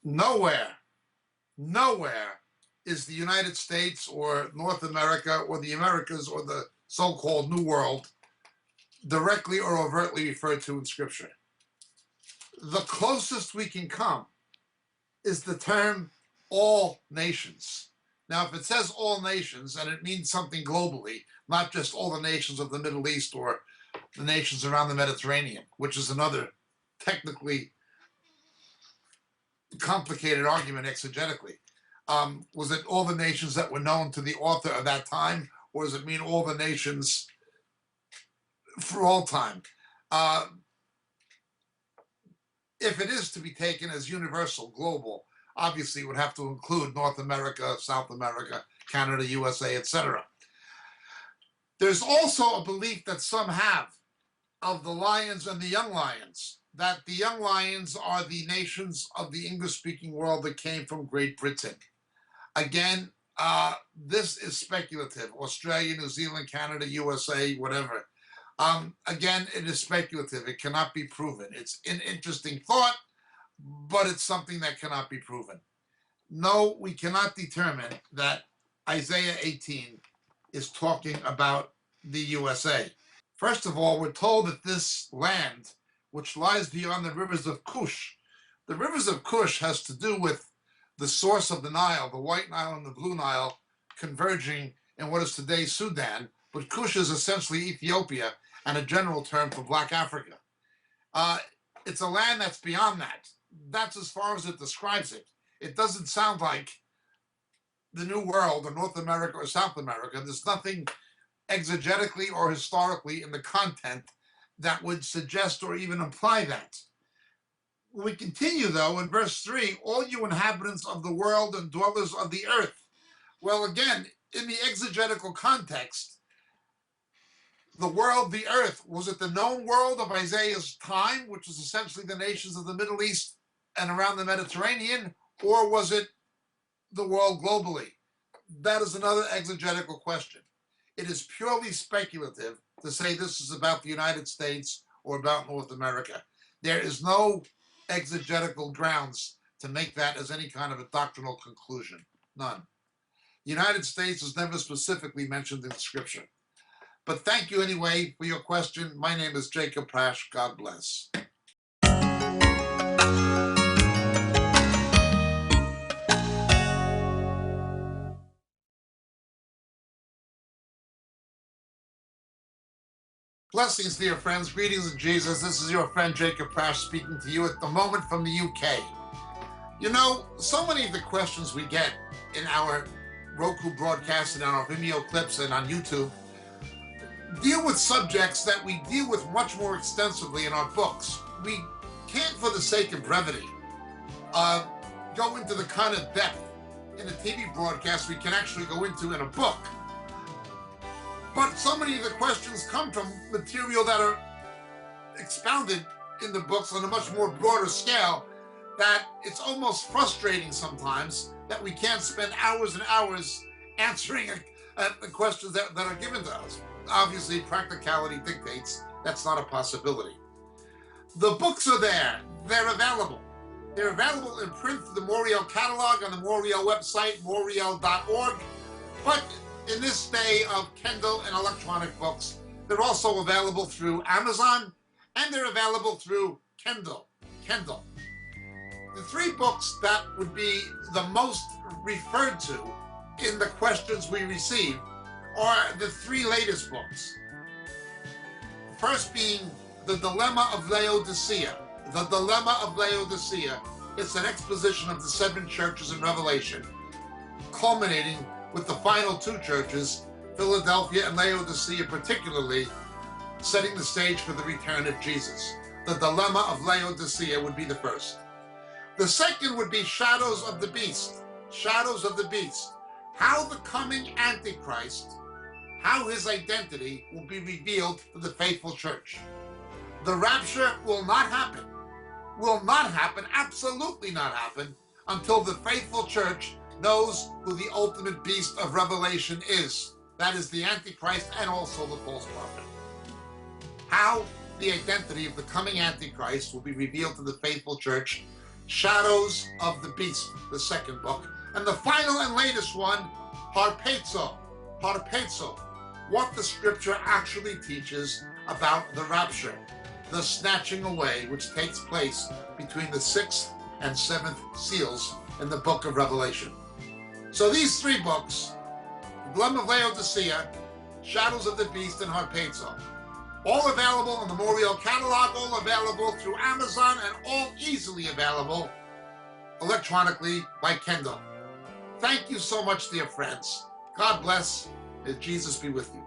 Nowhere, nowhere is the United States or North America or the Americas or the so-called New World directly or overtly referred to in Scripture. The closest we can come is the term all nations. Now, if it says all nations and it means something globally, not just all the nations of the Middle East or the nations around the Mediterranean, which is another technically complicated argument exegetically. Was it all the nations that were known to the author of that time, or does it mean all the nations for all time? If it is to be taken as universal, global, obviously it would have to include North America, South America, Canada, USA, etc. There's also a belief that some have of the lions and the young lions, that the young lions are the nations of the English-speaking world that came from Great Britain. Again, this is speculative. Australia, New Zealand, Canada, USA, whatever. Again, it is speculative. It cannot be proven. It's an interesting thought, but it's something that cannot be proven. No, we cannot determine that Isaiah 18 is talking about the USA. First of all, we're told that this land, which lies beyond the rivers of Cush, the rivers of Cush has to do with the source of the Nile, the White Nile and the Blue Nile, converging in what is today Sudan, but Cush is essentially Ethiopia and a general term for Black Africa. It's a land that's beyond that. That's as far as it describes it. It doesn't sound like the New World or North America or South America. There's nothing exegetically or historically in the content that would suggest or even imply that. We continue, though, in verse 3, all you inhabitants of the world and dwellers of the earth. Well, again, in the exegetical context, the world, the earth, was it the known world of Isaiah's time, which was essentially the nations of the Middle East and around the Mediterranean, or was it the world globally? That is another exegetical question. It is purely speculative to say this is about the United States or about North America. There is no exegetical grounds to make that as any kind of a doctrinal conclusion. None. The United States is never specifically mentioned in Scripture. But thank you anyway for your question. My name is Jacob Prasch. God bless. Blessings, dear friends. Greetings in Jesus. This is your friend Jacob Prasch speaking to you at the moment from the UK. You know, so many of the questions we get in our Roku broadcasts and on our Vimeo clips and on YouTube deal with subjects that we deal with much more extensively in our books. We can't, for the sake of brevity, go into the kind of depth in a TV broadcast we can actually go into in a book. But so many of the questions come from material that are expounded in the books on a much more broader scale that it's almost frustrating sometimes that we can't spend hours and hours answering the questions that are given to us. Obviously, practicality dictates that's not a possibility. The books are there. They're available. They're available in print through the Moriel catalog on the Moriel website, moriel.org. But in this day of Kindle and electronic books, they're also available through Amazon, and they're available through Kindle. The three books that would be the most referred to in the questions we receive are the three latest books. The first being The Dilemma of Laodicea. The Dilemma of Laodicea. It's an exposition of the seven churches in Revelation, culminating with the final two churches, Philadelphia and Laodicea particularly, setting the stage for the return of Jesus. The Dilemma of Laodicea would be the first. The second would be Shadows of the Beast. Shadows of the Beast. How the coming Antichrist, how his identity will be revealed to the faithful church. The rapture will not happen, absolutely not happen, until the faithful church knows who the ultimate beast of Revelation is. That is the Antichrist and also the false prophet. How the identity of the coming Antichrist will be revealed to the faithful church Shadows of the Beast, the second book. And the final and latest one, Harpazo, what the scripture actually teaches about the rapture, the snatching away, which takes place between the 6th and 7th seals in the book of Revelation. So these 3 books, The Gem of Laodicea, Shadows of the Beast, and Harpazo, all available in the Memorial Catalog, all available through Amazon, and all easily available electronically by Kindle. Thank you so much, dear friends. God bless. May Jesus be with you.